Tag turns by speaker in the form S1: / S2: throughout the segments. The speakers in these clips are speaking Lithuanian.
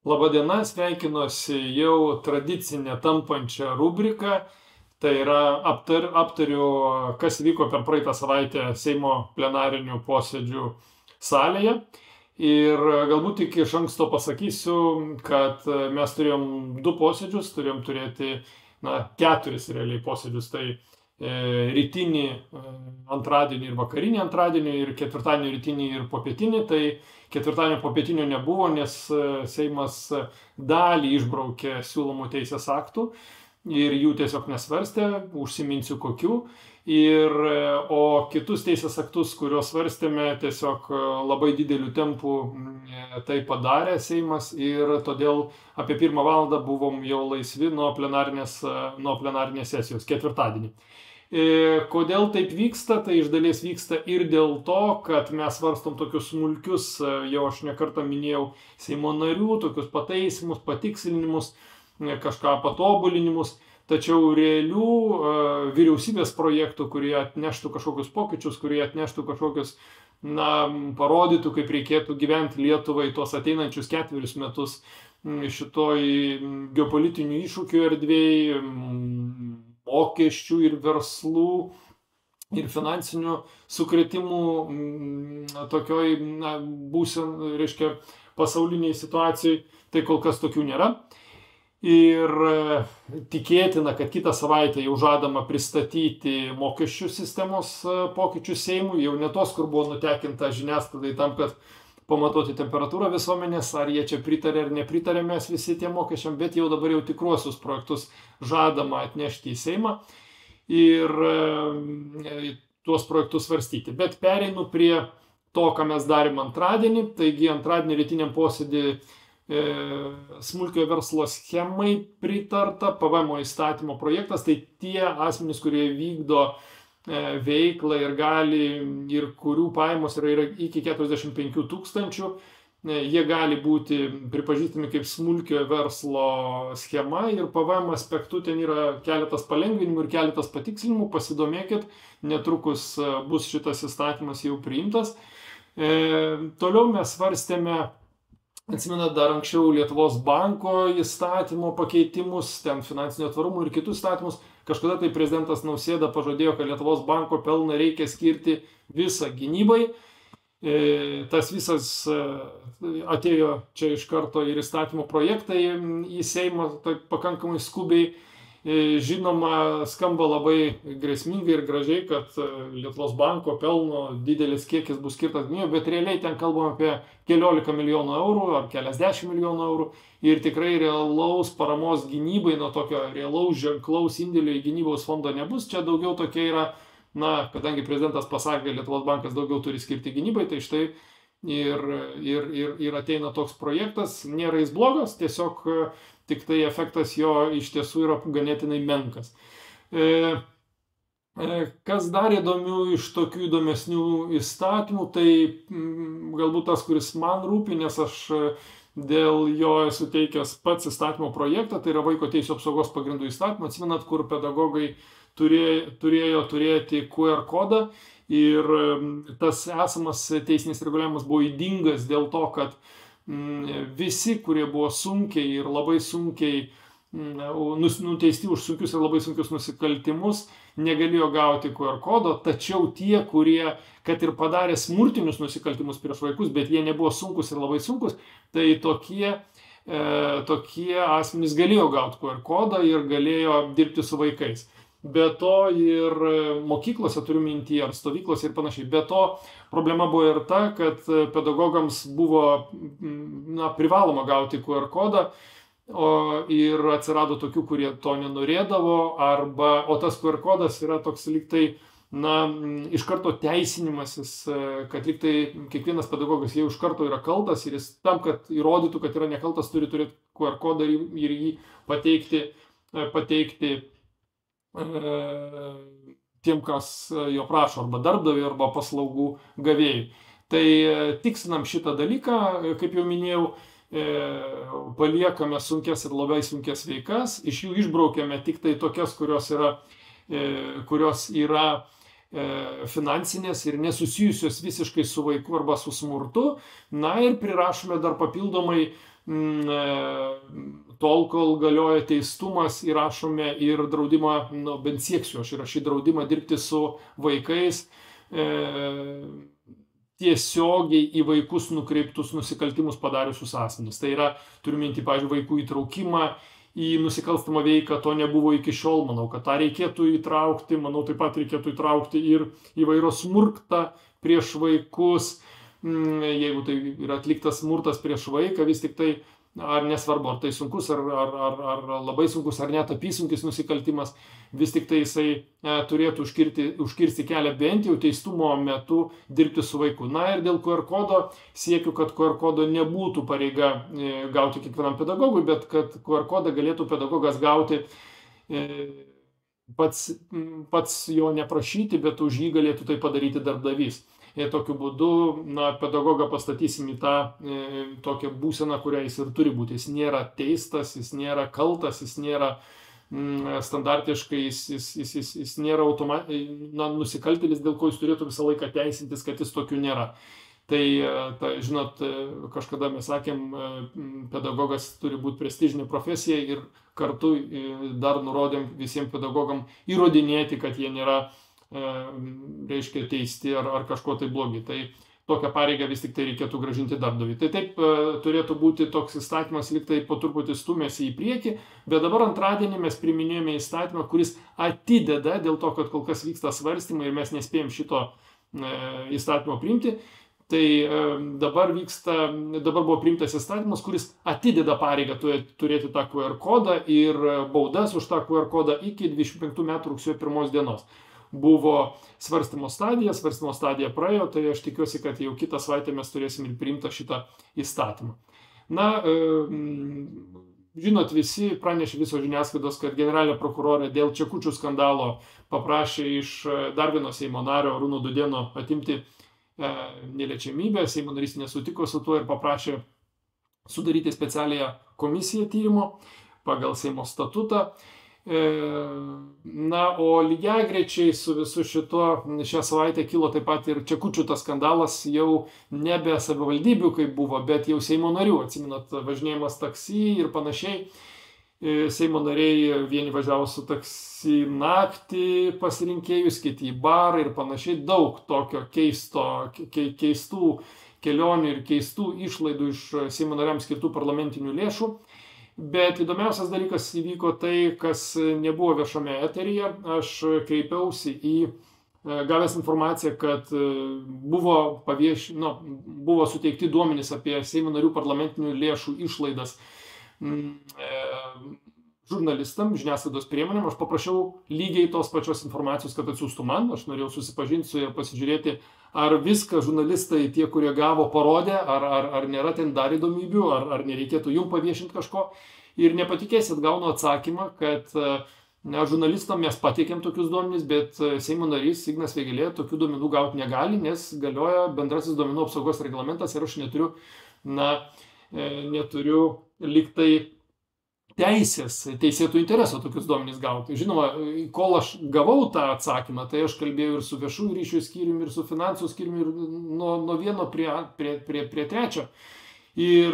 S1: Labadiena, sveikinuosi jau tradicinę tampančią rubriką. Tai yra aptariu, kas vyko per praeitą savaitę Seimo plenarinių posėdžių salėje. Ir galbūt tik iš anksto pasakysiu, kad mes turėjom 2 posėdžius, turėjom turėti 4 realiai posėdžius. Tai rytinį antradienį ir vakarinį antradienį ir ketvirtadienį rytinį ir popietinį. Tai ketvirtadienio popietinio nebuvo, nes Seimas dalį išbraukė siūlomų teisės aktų ir jų tiesiog nesvarstė, užsiminsiu kokių. O kitus teisės aktus, kuriuos svarstėme, tiesiog labai dideliu tempu tai padarė Seimas ir todėl apie 1 valandą buvom jau laisvi nuo plenarinės sesijos ketvirtadienį. Kodėl taip vyksta? Tai iš dalies vyksta ir dėl to, kad mes svarstom tokius smulkius, jau aš ne kartą minėjau, Seimo narių, tokius pataisimus, patikslinimus, kažką patobulinimus, tačiau realių vyriausybės projektų, kurie atneštų kažkokius pokyčius, kurie atneštų kažkokius, parodytų, kaip reikėtų gyventi Lietuvai tuos ateinančius 4 metus šitoj geopolitinių iššūkių erdvėj, mokesčių ir verslų ir finansinių sukrėtimų tokioj reiškia pasauliniai situacijai, tai kol kas tokių nėra. Ir tikėtina, kad kitą savaitę jau žadama pristatyti mokesčių sistemos pokyčius Seimui, jau ne tos, kur buvo nutekinta žiniasklaidai tam, kad pamatuoti temperatūrą visuomenės, ar jie čia pritarė ar nepritarė mes visi tie mokesčiam, bet jau dabar jau tikruosius projektus žadama atnešti į Seimą ir tuos projektus svarstyti. Bet pereinu prie to, ką mes darėm antradienį. Taigi antradienį rytiniam posėdį smulkiojo verslo schemai pritarta, PVM įstatymo projektas. Tai tie asmenys, kurie vykdo veiklą ir gali, ir kurių pajamos yra iki 45 000, jie gali būti pripažįstami kaip smulkiojo verslo schema ir PVM aspektu ten yra keletas palengvinimų ir keletas patikslinimų. Pasidomėkit, netrukus bus šitas įstatymas jau priimtas. Toliau mes svarstėme, atsimenat, dar anksčiau Lietuvos banko įstatymo pakeitimus, ten finansinio tvarumo ir kitus įstatymus. Kažkada tai prezidentas Nausėda pažadėjo, kad Lietuvos banko pelną reikia skirti visą gynybai. Tas visas atėjo čia iš karto ir įstatymo projektai į Seimą pakankamai skubiai. Žinoma, skamba labai grėsmingai ir gražiai, kad Lietuvos banko pelno didelis kiekis bus skirtas gynybai, bet realiai ten kalbam apie keliolika milijonų eurų ar keliasdešimt milijonų eurų ir tikrai realaus paramos gynybai, nuo tokio realaus ženklaus indėlio į gynybos fondą nebus. Čia daugiau tokia yra, kadangi prezidentas pasakė, Lietuvos bankas daugiau turi skirti gynybai, tai štai ir ateina toks projektas. Nėra jis blogas, tiesiog tik tai efektas jo iš tiesų yra ganėtinai menkas. Kas dar įdomių iš tokių įdomesnių įstatymų, tai galbūt tas, kuris man rūpi, nes aš dėl jo esu teikęs pats įstatymo projektą, tai yra Vaiko teisių apsaugos pagrindų įstatymą. Atsimenat, kur pedagogai turėjo turėti QR kodą ir tas esamas teisinis reguliavimas buvo ydingas dėl to, kad visi, kurie buvo sunkiai ir labai sunkiai nuteisti už sunkius ir labai sunkius nusikaltimus, negalėjo gauti QR kodo, tačiau tie, kurie, kad ir padarė smurtinius nusikaltimus prieš vaikus, bet jie nebuvo sunkus ir labai sunkus, tai tokie asmenys galėjo gauti QR kodą ir galėjo dirbti su vaikais. Be to ir mokyklose, turiu minty, ar stovyklose ir panašiai. Be to problema buvo ir ta, kad pedagogams buvo privaloma gauti QR kodą ir atsirado tokių, kurie to nenorėdavo, o tas QR kodas yra toks lyg tai, iš karto teisinimasis, kad lyg tai kiekvienas pedagogas jau iš karto yra kaltas ir jis tam, kad įrodytų, kad yra nekaltas, turi turėti QR kodą ir jį pateikti tiem, kas jo prašo, arba darbdaviui, arba paslaugų gavėjai. Tai tikslinam šitą dalyką, kaip jau minėjau, paliekame sunkias ir labai sunkias veikas, iš jų išbraukėme tik tai tokias, kurios yra finansinės ir nesusijusios visiškai su vaiku arba su smurtu. Ir prirašome dar papildomai tol, kol galioja teistumas, įrašome ir draudimą, bent sieksiu aš įrašyti draudimą dirbti su vaikais, tiesiogiai į vaikus nukreiptus nusikaltimus padariusius asmenis. Tai yra, turiu minti, pavyzdžiui, vaikų įtraukimą į nusikalstamą veiką, to nebuvo iki šiol, manau, kad tą reikėtų įtraukti, manau, taip pat reikėtų įtraukti ir įvairios smurtą prieš vaikus, jeigu tai yra atliktas smurtas prieš vaiką, vis tik tai, ar nesvarbu, ar tai sunkus, ar labai sunkus, ar net apysunkis nusikaltimas, vis tik tai jisai turėtų užkirsti kelią bent jau teistumo metu dirbti su vaiku. Na ir dėl QR kodo siekiu, kad QR kodo nebūtų pareiga gauti kiekvienam pedagogui, bet kad QR kodą galėtų pedagogas gauti pats jo neprašyti, bet už jį galėtų tai padaryti darbdavys. Ir tokiu būdu pedagogą pastatysim į tą tokią būseną, kurią jis ir turi būti. Jis nėra teistas, jis nėra kaltas, jis nėra standartiškai, jis nėra nusikaltėlis, dėl ko jis turėtų visą laiką teisintis, kad jis tokių nėra. Tai, žinot, kažkada mes sakėm, pedagogas turi būti prestižinė profesija ir kartu dar nurodėm visiems pedagogam įrodinėti, kad jie nėra reiškia teisti ar kažko tai blogi. Tai tokią pareigą vis tik tai reikėtų gražinti darbdaviui. Tai taip turėtų būti toks įstatymas, lyg tai po truputį stumėsi į priekį, bet dabar antradienį mes priminėjome įstatymą, kuris atideda, dėl to, kad kol kas vyksta svarstymai ir mes nespėjom šito įstatymo priimti. Tai dabar buvo priimtas įstatymas, kuris atideda pareigą turėti tą QR kodą ir baudas už tą QR kodą iki 25 metų rugsėjo 1 dienos. Buvo svarstymo stadija praėjo, tai aš tikiuosi, kad jau kitą savaitę mes turėsim ir priimtą šitą įstatymą. Na, žinot, visi pranešė visos žiniasklaidos, kad generalinė prokurorė dėl Čekučių skandalo paprašė iš dar vieno Seimo nario Arūno Dudėno atimti neliečiamybę. Seimo narys nesutiko su tuo ir paprašė sudaryti specialią komisiją tyrimo pagal Seimo statutą. Na, o lygiagrečiai su visu šią savaitę kilo taip pat ir Čekučių tas skandalas, jau nebe savivaldybių kaip buvo, bet jau Seimo narių. Atsimenat, važinėjimas taksi ir panašiai. Seimo nariai vieni važiavo su taksi naktį pasirinkėjus, kiti į barą ir panašiai. Daug tokio keistų kelionių ir keistų išlaidų iš Seimo nariams skirtų parlamentinių lėšų. Bet įdomiausias dalykas įvyko tai, kas nebuvo viešame eteryje. Aš kreipiausi gavęs informaciją, kad buvo suteikti duomenys apie Seimo narių parlamentinių lėšų išlaidas žurnalistam, žiniasklaidos priemonėm. Aš paprašiau lygiai tos pačios informacijos, kad atsiųstų man. Aš norėjau susipažinti su ja ir pasižiūrėti, ar viską žurnalistai, tie, kurie gavo, parodė, ar nėra ten dar įdomybių, ar nereikėtų jum paviešinti kažko. Ir nepatikėsit, gaunu atsakymą, kad žurnalistam mes pateikėm tokius duomenys, bet Seimo narys Ignas Vėgėlė tokių duomenų gauti negali, nes galioja bendrasis duomenų apsaugos reglamentas ir aš neturiu lyg tai teisėtų interesų tokius duomenys gauti. Žinoma, kol aš gavau tą atsakymą, tai aš kalbėjau ir su viešųjų ryšių skyriumi, ir su finansų skyriumi, ir nuo vieno prie trečio. Ir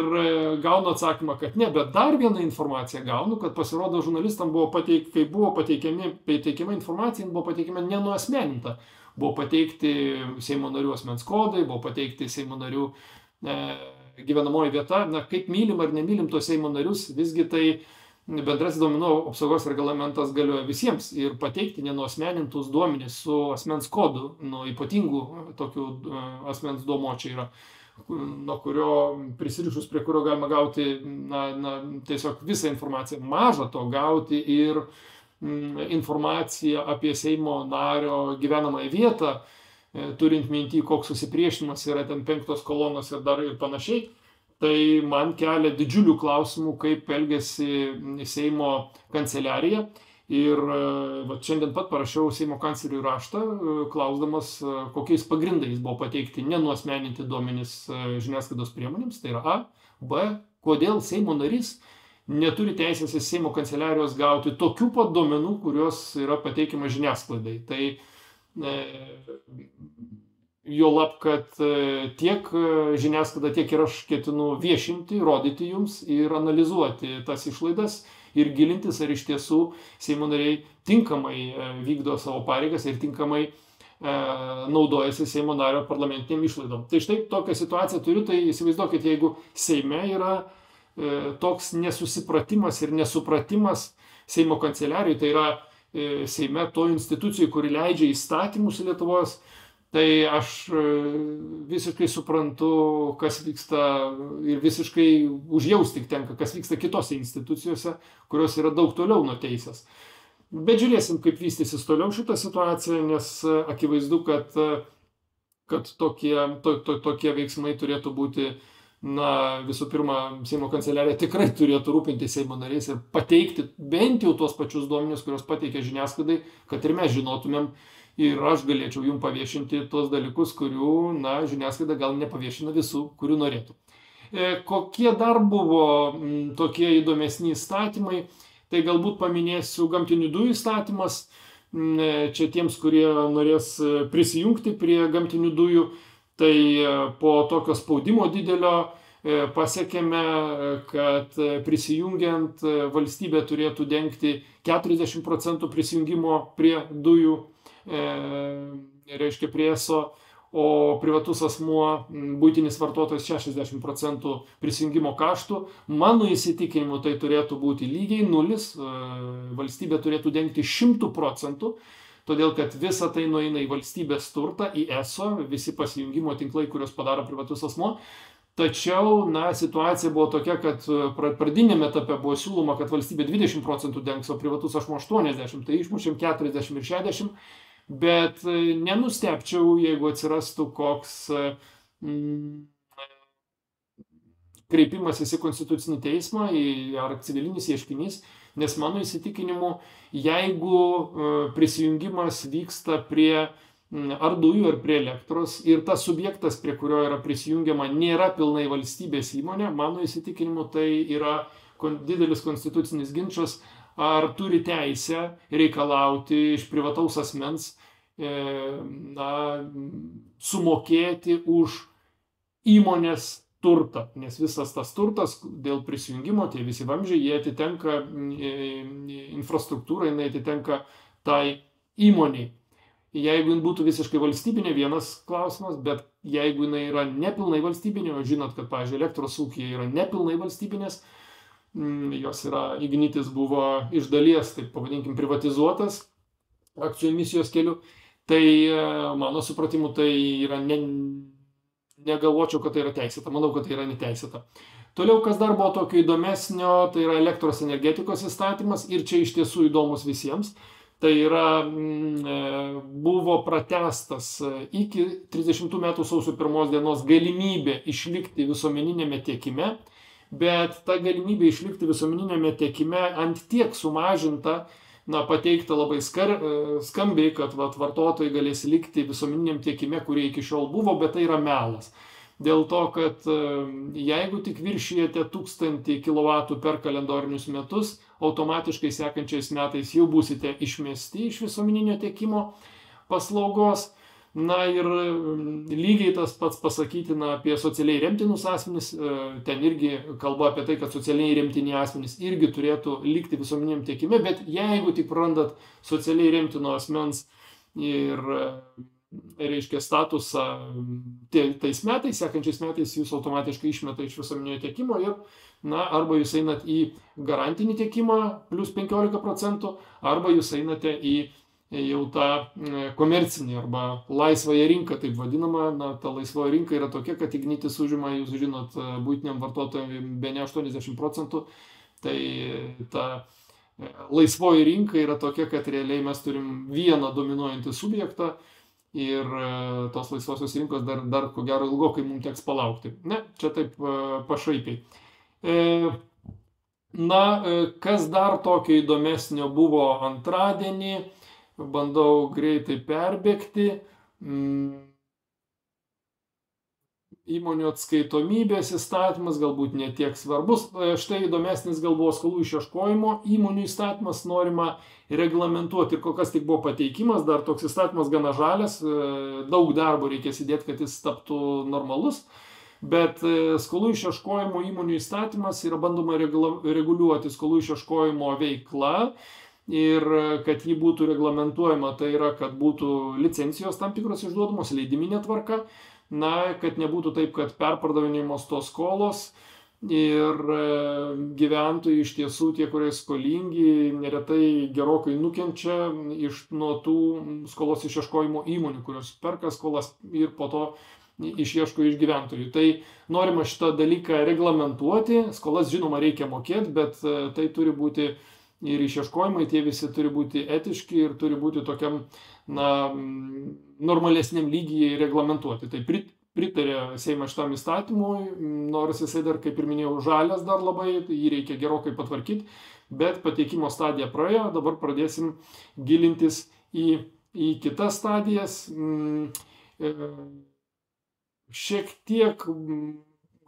S1: gaunu atsakymą, kad ne, bet dar vieną informaciją gaunu, kad pasirodo žurnalistam kai buvo pateikiama informacija, buvo pateikiama nenuasmeninta. Buvo pateikti Seimo narių asmens kodai, buvo pateikti Seimo narių gyvenamoji vieta. Na, kaip mylim ar nemylim tos Seimo narius, visgi tai bendrasis duomenų apsaugos reglamentas galioja visiems ir pateikti nenuasmenintus duomenis su asmens kodu, ypatingų tokių asmens duomuo čia yra, nuo kurio prisirišus prie kurio galima gauti tiesiog visą informaciją. Maža to gauti ir informaciją apie Seimo nario gyvenamąją vietą, turint minty, koks susipriešinimas yra ten 5 kolonos ir dar ir panašiai. Tai man kelia didžiulių klausimų, kaip elgiasi Seimo kanceliarija. Ir šiandien pat parašiau Seimo kancleriui raštą, klausdamas, kokiais pagrindais buvo pateikti nenuasmeninti duomenys žiniasklaidos priemonėms. Tai yra A, B, kodėl Seimo narys neturi teisės iš Seimo kanceliarijos gauti tokių pat duomenų, kurios yra pateikiama žiniasklaidai. Tai juolab, kad tiek žiniasklaida, tiek ir aš ketinu viešinti, rodyti jums ir analizuoti tas išlaidas ir gilintis, ar iš tiesų Seimo nariai tinkamai vykdo savo pareigas ir tinkamai naudojasi Seimo nario parlamentiniam išlaidom. Tai štai tokią situaciją turiu, tai įsivaizduokit, jeigu Seime yra toks nesusipratimas ir nesupratimas Seimo kanceliarijai, tai yra Seime to institucijai, kuri leidžia įstatymus Lietuvos, tai aš visiškai suprantu, kas vyksta ir visiškai užjausti tik tenka, kas vyksta kitose institucijose, kurios yra daug toliau nuo teisės. Bet žiūrėsim, kaip vystysis toliau šitą situaciją, nes akivaizdu, kad tokie veiksmai turėtų būti, visų pirma, Seimo kanceliarija tikrai turėtų rūpinti Seimo nariais ir pateikti bent jau tuos pačius duomenis, kurios pateikia žiniasklaidai, kad ir mes žinotumėm ir aš galėčiau jums paviešinti tuos dalykus, kurių, žiniasklaida gal nepaviešina visų, kurių norėtų. Kokie dar buvo tokie įdomesni įstatymai? Tai galbūt paminėsiu gamtinių dujų įstatymas. Čia tiems, kurie norės prisijungti prie gamtinių dujų, tai po tokio spaudimo didelio pasiekėme, kad prisijungiant valstybė turėtų dengti 40% prisijungimo prie dujų, reiškia prie ESO, o privatus asmuo, buitinis vartotojas 60% prisijungimo kaštų. Mano įsitikinimu tai turėtų būti lygiai nulis, valstybė turėtų dengti 100%, todėl kad visa tai nueina į valstybės turtą, į ESO, visi pasijungimo tinklai, kurios padaro privatus asmuo. Tačiau, situacija buvo tokia, kad pradinėme etape buvo siūloma, kad valstybė 20% dengs, o privatus asmuo 80%, tai išmušėm 40 ir 60%. Bet nenustebčiau, jeigu atsirastų koks kreipimasis į Konstitucinį teismą ar civilinis ieškinys, nes mano įsitikinimu, jeigu prisijungimas vyksta prie ar dujų, ar prie elektros ir tas subjektas, prie kurio yra prisijungiama, nėra pilnai valstybės įmonė, mano įsitikinimu tai yra didelis konstitucinis ginčas, ar turi teisę reikalauti iš privataus asmens sumokėti už įmonės turtą, nes visas tas turtas dėl prisijungimo, tie visi vamzdžiai, jie atitenka infrastruktūrai, jinai atitenka tai įmoniai. Jeigu jin būtų visiškai valstybinė, vienas klausimas, bet jeigu jinai yra nepilnai valstybinė, o žinot, kad, pavyzdžiui, elektros ūkiai yra nepilnai valstybinės, jos yra, Ignitis buvo iš dalies, taip pavadinkim, privatizuotas akcijų emisijos keliu, tai mano supratimu tai yra, negalvočiau, kad tai yra teisėta, manau, kad tai yra neteisėta. Toliau, kas dar buvo tokio įdomesnio, tai yra elektros energetikos įstatymas ir čia iš tiesų įdomus visiems. Tai yra, buvo pratęstas iki 30 metų sausio 1 dienos galimybė išlikti visuomeninėme tiekime, bet ta galimybė išlikti visuomeninėme tiekime ant tiek sumažinta, pateikta labai skambiai, kad vartotojai galės likti visuomeniniam tiekime, kurie iki šiol buvo, bet tai yra melas. Dėl to, kad jeigu tik viršijate 1000 kW per kalendorinius metus, automatiškai sekančiais metais jau būsite išmesti iš visuomeninio tiekimo paslaugos. Ir lygiai tas pats pasakytina apie socialiai remtinus asmenys. Ten irgi kalba apie tai, kad socialiai remtini asmenys irgi turėtų likti visuomeniniam tiekime, bet jeigu tik randat socialiai remtino asmens ir reiškia statusą tais metais, sekančiais metais jūs automatiškai išmeta iš visuomeninio tiekimo ir arba jūs einat į garantinį tiekimą plus 15%, arba jūs einate į jau tą komercinį arba laisvąją rinką, taip vadinama. Ta laisvoji rinka yra tokia, kad Ignitis užima, jūs žinot, buitiniam vartotojui be ne 80%, tai ta laisvoji rinka yra tokia, kad realiai mes turim vieną dominuojantį subjektą ir tos laisvosios rinkos dar ko gero ilgokai mums teks palaukti. Ne, čia taip pašaipiai. Kas dar tokio įdomesnio buvo antradienį, bandau greitai perbėgti. įmonių atskaitomybės įstatymas galbūt ne tiek svarbus. Štai įdomesnis gal buvo skolų išieškojimo įmonių įstatymas, norima reglamentuoti ir kol kas tik buvo pateikimas, dar toks įstatymas gana žalias, daug darbo reikės įdėti, kad jis taptų normalus, bet skolų išieškojimo įmonių įstatymas yra bandoma reguliuoti skolų išieškojimo veikla ir kad ji būtų reglamentuojama, tai yra, kad būtų licencijos tam tikros išduodamos, leidiminė tvarka, kad nebūtų taip, kad perpardavinėjamos tos skolos ir gyventojai iš tiesų, tie, kurie skolingi, neretai gerokai nukenčia nuo tų skolos išieškojimo įmonių, kurios perka skolas ir po to išieško iš gyventojų. Tai norima šitą dalyką reglamentuoti, skolas žinoma reikia mokėti, bet tai turi būti ir išieškojimai, tie visi turi būti etiški ir turi būti tokiam, normalesniam lygyje reglamentuoti. Tai pritarė Seimas šitam įstatymui, nors jisai dar, kaip ir minėjau, žalias dar labai, jį reikia gerokai patvarkyti, bet pateikimo stadija praėjo, dabar pradėsim gilintis į kitas stadijas. Šiek tiek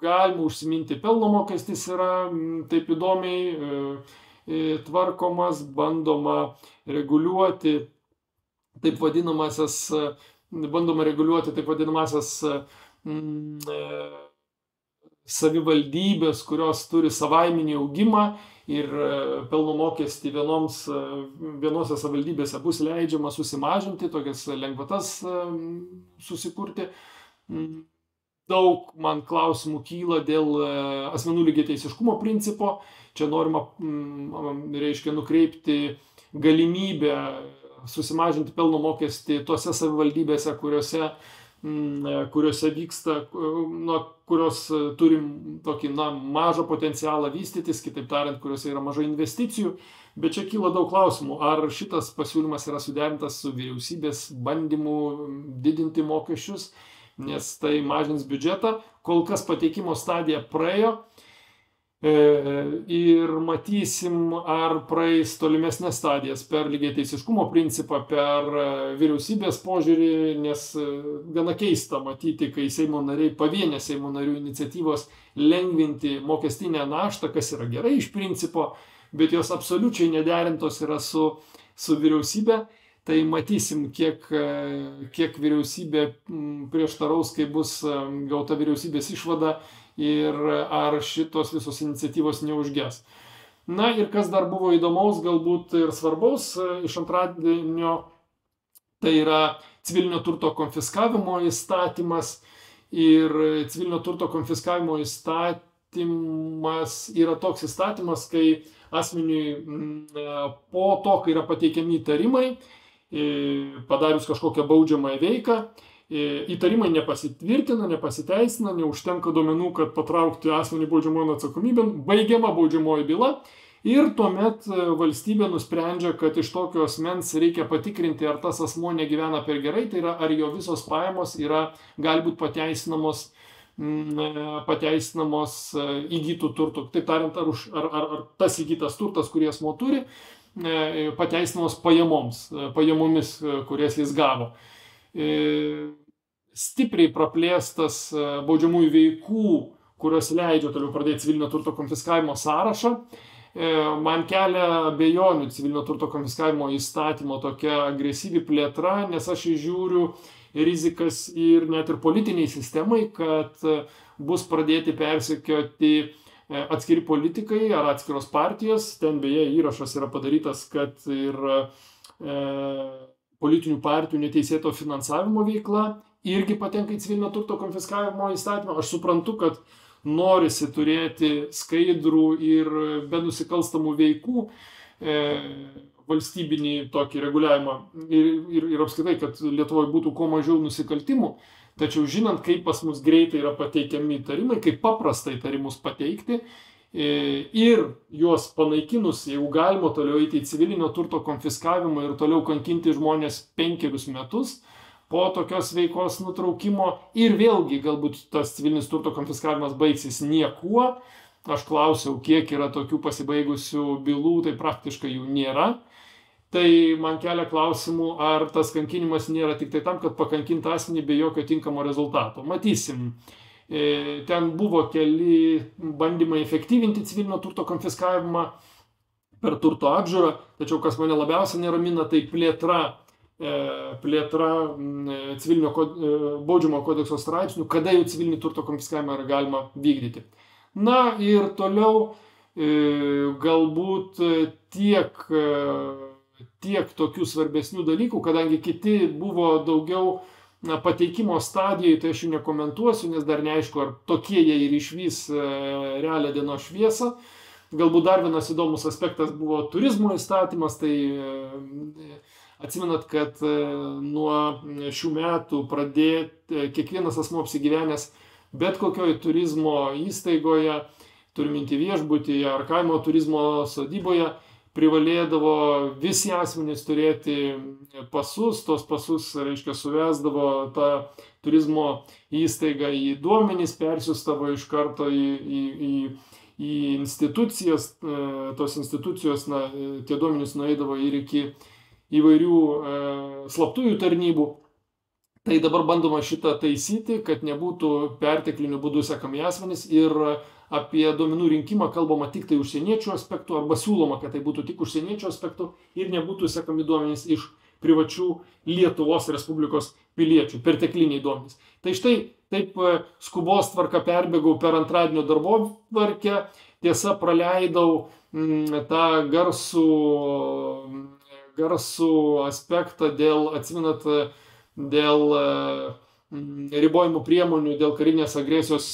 S1: galima užsiminti, pelno mokestis yra taip įdomiai tvarkomas, bandoma reguliuoti taip vadinamasias savivaldybės, kurios turi savaiminį augimą ir pelno mokestį vienose savivaldybėse bus leidžiama susimažinti, tokias lengvatas susikurti. Daug man klausimų kyla dėl asmenų lygiateisiškumo principo. Čia norima, nukreipti galimybę susimažinti pelno mokestį tose savivaldybėse, kuriuose vyksta, kurios turi tokį mažą potencialą vystytis, kitaip tariant, kuriuose yra mažai investicijų. Bet čia kyla daug klausimų, ar šitas pasiūlymas yra suderintas su vyriausybės bandymu didinti mokesčius, nes tai mažins biudžetą. Kol kas pateikimo stadija praėjo ir matysim, ar praeis tolimesnės stadijas per lygiateisiškumo principą, per vyriausybės požiūrį, nes gana keista matyti, kai Seimo nariai, pavienės Seimo narių iniciatyvos lengvinti mokestinę naštą, kas yra gerai iš principo, bet jos absoliučiai nederintos yra su vyriausybė. Tai matysim, kiek vyriausybė prieštaraus, kai bus gauta vyriausybės išvada ir ar šitos visos iniciatyvos neužges. Ir kas dar buvo įdomaus, galbūt ir svarbaus iš antradienio, tai yra civilinio turto konfiskavimo įstatymas. Ir civilinio turto konfiskavimo įstatymas yra toks įstatymas, kai asmeniui po to, kai yra pateikiami įtarimai, padarius kažkokią baudžiamąją veiką, įtarimai nepasitvirtina, nepasiteisina, neužtenka duomenų, kad patraukti asmenį baudžiamojon atsakomybėn, baigiama baudžiamoji byla ir tuomet valstybė nusprendžia, kad iš tokio asmens reikia patikrinti, ar tas asmuo negyvena per gerai, tai yra, ar jo visos pajamos gali būti pateisinamos įgytų turtų. Taip tariant, ar tas įgytas turtas, kurį asmuo turi, pateisinamos pajamomis, kurias jis gavo. Stipriai praplėstas baudžiamųjų veikų, kurios leidžia toliau pradėti civilinio turto konfiskavimo sąrašą. Man kelia abejonių civilinio turto konfiskavimo įstatymo tokia agresyvi plėtra, nes aš įžiūriu rizikas ir net ir politiniai sistemai, kad bus pradėti persekioti atskiri politikai ar atskiros partijos. Ten beje įrašas yra padarytas, kad ir politinių partijų neteisėto finansavimo veikla irgi patenka į civilinio turto konfiskavimo įstatymą. Aš suprantu, kad norisi turėti skaidrų ir be nusikalstamų veikų valstybinį tokį reguliavimą ir apskritai, kad Lietuvoje būtų kuo mažiau nusikaltimų. Tačiau žinant, kaip pas mus greitai yra pateikiami įtarimai, kaip paprasta įtarimus pateikti ir juos panaikinus, jeigu galima toliau eiti į civilinio turto konfiskavimą ir toliau kankinti žmonės 5 metus po tokios veikos nutraukimo ir vėlgi galbūt tas civilinis turto konfiskavimas baigsis niekuo. Aš klausiau, kiek yra tokių pasibaigusių bylų, tai praktiškai jų nėra. Tai man kelia klausimų, ar tas kankinimas nėra tik tai tam, kad pakankinti asmenį be jokio tinkamo rezultato. Matysim. ten buvo keli bandymai efektyvinti civilinio turto konfiskavimą per turto apžiūrą, tačiau kas mane labiausiai neramina, tai plėtra civilinio baudžiamo kodekso straipsnių, kada jau civilinį turto konfiskavimą yra galima vykdyti. Na ir toliau galbūt tiek tokių svarbesnių dalykų, kadangi kiti buvo daugiau pateikimo stadijoje, tai aš jų nekomentuosiu, nes dar neaišku, ar tokie jie ir išvys realią dienos šviesą. Galbūt dar vienas įdomus aspektas buvo turizmo įstatymas, tai atsimenat, kad nuo šių metų kiekvienas asmuo apsigyvenęs bet kokioje turizmo įstaigoje, turiminti viešbutyje ar kaimo turizmo sodyboje, privalėdavo visi asmenys turėti pasus, tos pasus, reiškia, suvesdavo tą turizmo įstaigą į duomenys, persiųsdavo iš karto į institucijas, tos institucijos, tie duomenys nueidavo ir iki įvairių slaptųjų tarnybų. Tai dabar bandoma šitą taisyti, kad nebūtų pertekliniu būdu sekami asmenys ir apie duomenų rinkimą kalbama tik tai užsieniečių aspektų arba siūloma, kad tai būtų tik užsieniečių aspektų ir nebūtų sekami duomenys iš privačių Lietuvos Respublikos piliečių, pertekliniai duomenys. Tai štai taip skubos tvarka perbėgau per antradienio darbotvarkę, tiesa praleidau tą garsų aspektą dėl ribojimų priemonių, dėl karinės agresijos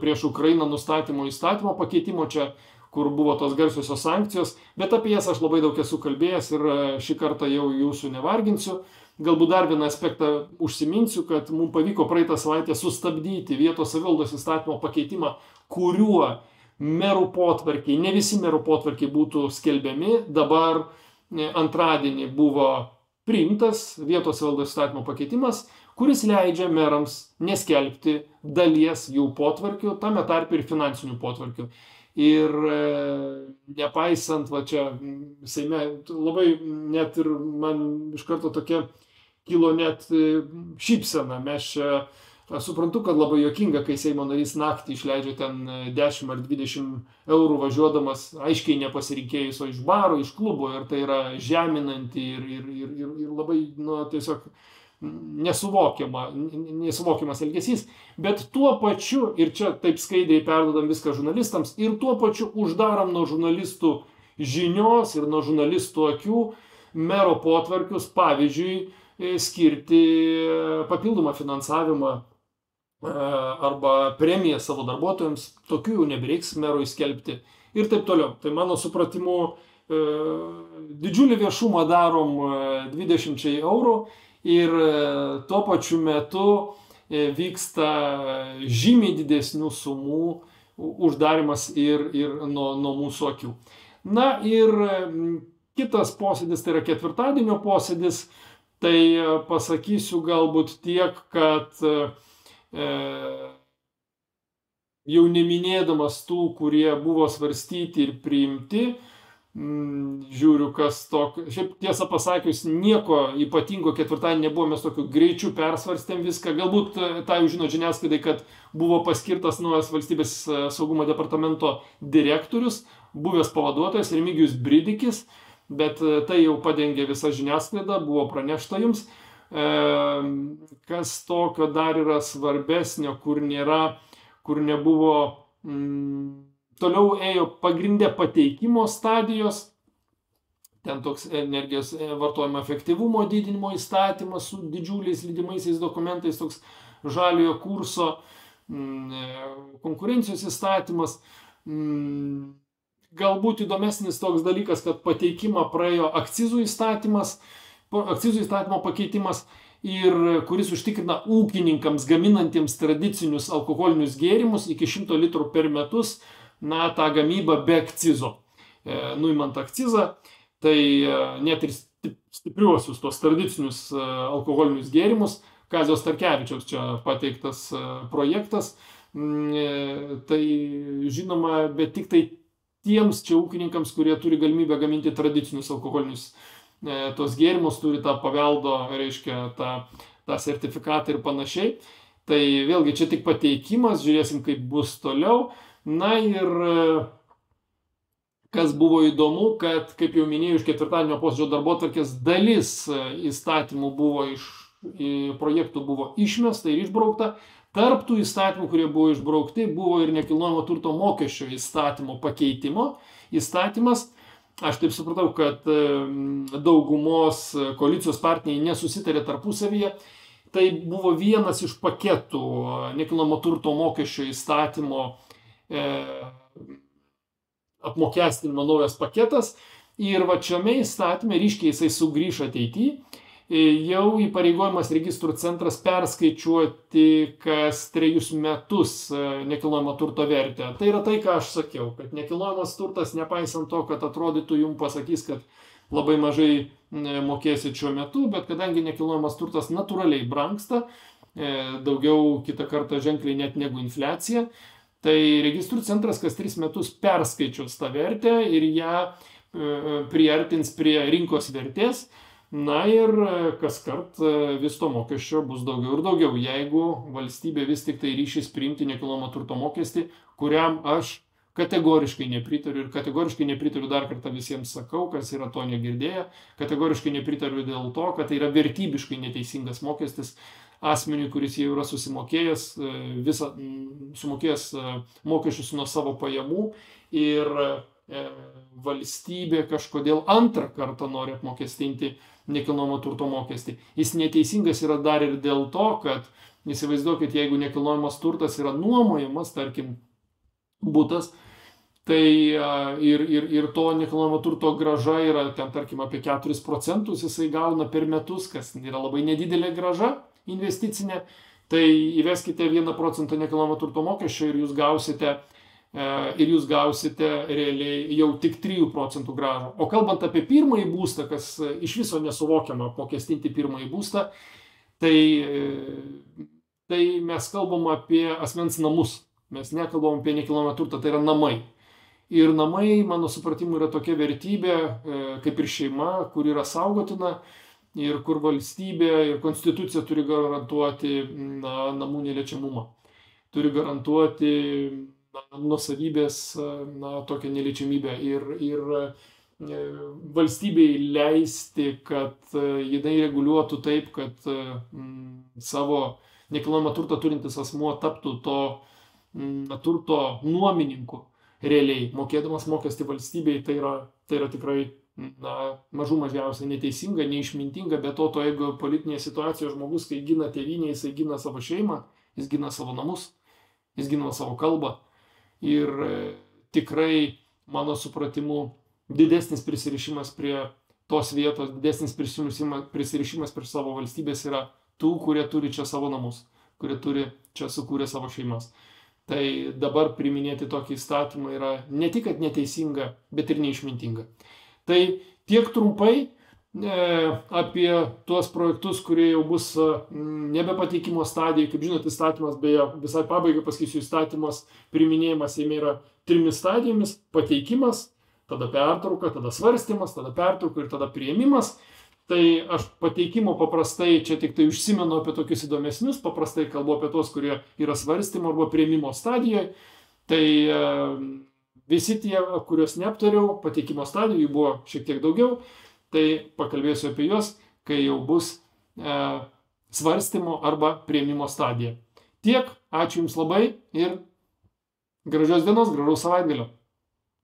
S1: prieš Ukrainą nustatymo įstatymo pakeitimo, čia kur buvo tos garsiosios sankcijos, bet apie jas aš labai daug esu kalbėjęs ir šį kartą jau jūsų nevarginsiu. Galbūt dar vieną aspektą užsiminsiu, kad mums pavyko praeitą savaitę sustabdyti vietos savivaldos įstatymo pakeitimą, kuriuo merų potvarkiai, ne visi merų potvarkiai būtų skelbiami. Dabar antradienį buvo priimtas vietos savivaldos įstatymo pakeitimas, kuris leidžia merams neskelbti dalies jų potvarkių, tame tarpe ir finansinių potvarkių. Ir nepaisant, va čia Seime, labai net ir man iš karto tokia kilo net šypsena. Aš suprantu, kad labai juokinga, kai Seimo narys naktį išleidžia ten 10 ar 20 eurų važiuodamas, aiškiai nepasirinkėjus, o iš baro, iš klubo, ir tai yra žeminanti ir labai, tiesiog nesuvokiamas elgesys, bet tuo pačiu, ir čia taip skaidriai perdodam viską žurnalistams, ir tuo pačiu uždarom nuo žurnalistų žinios ir nuo žurnalistų akių mero potvarkius, pavyzdžiui, skirti papildomą finansavimą arba premiją savo darbuotojams, tokių jau nebereiks merui skelbti ir taip toliau. Tai mano supratimu didžiulį viešumą darom 20 eurų ir tuo pačiu metu vyksta žymiai didesnių sumų uždarimas ir nuo mūsų akių. Na ir kitas posėdis, tai yra ketvirtadienio posėdis, tai pasakysiu galbūt tiek, kad jau neminėdamas tų, kurie buvo svarstyti ir priimti, žiūriu, kas tokio. Šiaip tiesą pasakius, nieko ypatingo ketvirtadienį nebuvo, mes tokiu greičiu persvarstėm viską. Galbūt tą jau žino žiniasklaidai, kad buvo paskirtas naujas valstybės saugumo departamento direktorius, buvęs pavaduotojas Remigijus Bridikis, bet tai jau padengė visą žiniasklaidą, buvo pranešta jums. Kas tokio dar yra svarbesnio, kur nebuvo. Toliau ėjo pagrindė pateikimo stadijos, ten toks energijos vartojimo efektyvumo didinimo įstatymas su didžiuliais lydimaisiais dokumentais, toks žaliojo kurso konkurencijos įstatymas. Galbūt įdomesnis toks dalykas, kad pateikimą praėjo akcizų įstatymo pakeitimas, ir kuris užtikrina ūkininkams gaminantiems tradicinius alkoholinius gėrimus iki 100 litrų per metus, tą gamybą be akcizo. Nuimant akcizą, tai net ir stipriuosius tos tradicinius alkoholinius gėrimus, Kazio Starkevičiaus čia pateiktas projektas, tai žinoma, bet tik tai tiems čia ūkininkams, kurie turi galimybę gaminti tradicinius alkoholinius tos gėrimus, turi tą paveldo, reiškia, tą sertifikatą ir panašiai. Tai vėlgi čia tik pateikimas, žiūrėsim, kaip bus toliau. Na ir kas buvo įdomu, kad, kaip jau minėjau, iš ketvirtadienio posėdžio darbotvarkės dalis įstatymų buvo projektų buvo išmesta ir išbraukta. Tarp tų įstatymų, kurie buvo išbraukti, buvo ir nekilnojamo turto mokesčio įstatymo pakeitimo įstatymas. Aš taip supratau, kad daugumos koalicijos partneriai nesusitarė tarpusavyje. Tai buvo vienas iš paketų nekilnojamo turto mokesčio įstatymo apmokestinimo naujas paketas. Ir va šiame įstatyme ryškiai jisai sugrįš ateityje. Jau įpareigojimas registrų centras perskaičiuoti kas 3 metus nekilnojamo turto vertę. Tai yra tai, ką aš sakiau, kad nekilnojamas turtas, nepaisant to, kad atrodytų jums pasakys, kad labai mažai mokėsit šiuo metu, bet kadangi nekilnojamas turtas natūraliai brangsta, daugiau kitą kartą ženkliai net negu infliacija, tai registrų centras kas 3 metus perskaičius tą vertę ir ją priartins prie rinkos vertės. Na ir kas kart vis to mokesčio bus daugiau ir daugiau, jeigu valstybė vis tik tai ryšis priimti nekilnojamo turto mokestį, kuriam aš kategoriškai nepritariu ir kategoriškai nepritariu, dar kartą visiems sakau, kas yra to negirdėję, kategoriškai nepritariu dėl to, kad tai yra vertybiškai neteisingas mokestis asmeniui, kuris jau yra susimokėjęs mokesčius nuo savo pajamų ir valstybė kažkodėl antrą kartą nori apmokestinti nekilnojamo turto mokestį. Jis neteisingas yra dar ir dėl to, kad įsivaizduokit, jeigu nekilnojamas turtas yra nuomojamas, tarkim, butas, tai ir to nekilnojamo turto grąža yra ten, tarkim, apie 4% jisai gauna per metus, kas yra labai nedidelė grąža investicinė, tai įveskite 1% nekilnojamo turto mokesčio ir jūs gausite realiai jau tik 3% grąžą. O kalbant apie pirmąjį būstą, kas iš viso nesuvokiama apmokestinti pirmąjį būstą, tai mes kalbam apie asmens namus. Mes nekalbam apie nekilnojamą turtą, tai yra namai. Ir namai, mano supratimu, yra tokia vertybė, kaip ir šeima, kur yra saugotina ir kur valstybė ir konstitucija turi garantuoti namų neliečiamumą. Turi garantuoti nuosavybės tokią neliečiamybę ir valstybei leisti, kad jinai reguliuotų taip, kad savo nekilnojamą turtą turintis asmuo taptų to turto nuomininku realiai, mokėdamas mokestį valstybei. Tai yra tikrai mažų mažiausiai neteisinga, neišmintinga, bet to jeigu politinėje situacijoje žmogus, kai gina tėvynę, jisai gina savo šeimą, jis gina savo namus, jis gina savo kalbą. Ir tikrai, mano supratimu, didesnis prisirišimas prie tos vietos, didesnis prisirišimas prie savo valstybės yra tų, kurie turi čia savo namus, kurie turi čia sukūrę savo šeimas. Tai dabar priiminėti tokį įstatymą yra ne tik, kad neteisinga, bet ir neišmintinga. Tai tiek trumpai apie tuos projektus, kurie jau bus nebe pateikimo stadijoje. Kaip žinote, įstatymas, beje, visai pabaigai pasakysiu, įstatymas priiminėjimas jame yra 3 stadijomis: pateikimas, tada pertrauka, tada svarstymas, tada pertrauka ir tada priėmimas. Tai aš pateikimo paprastai čia tik tai užsimenu apie tokius įdomesnius, paprastai kalbu apie tos, kurie yra svarstymo arba priėmimo stadijoje. Tai visi tie, kuriuos neaptariau, pateikimo stadijoje buvo šiek tiek daugiau. Tai pakalbėsiu apie juos, kai jau bus svarstymo arba priėmimo stadija. Tiek, ačiū Jums labai ir gražios dienos, gražaus savaitgalio.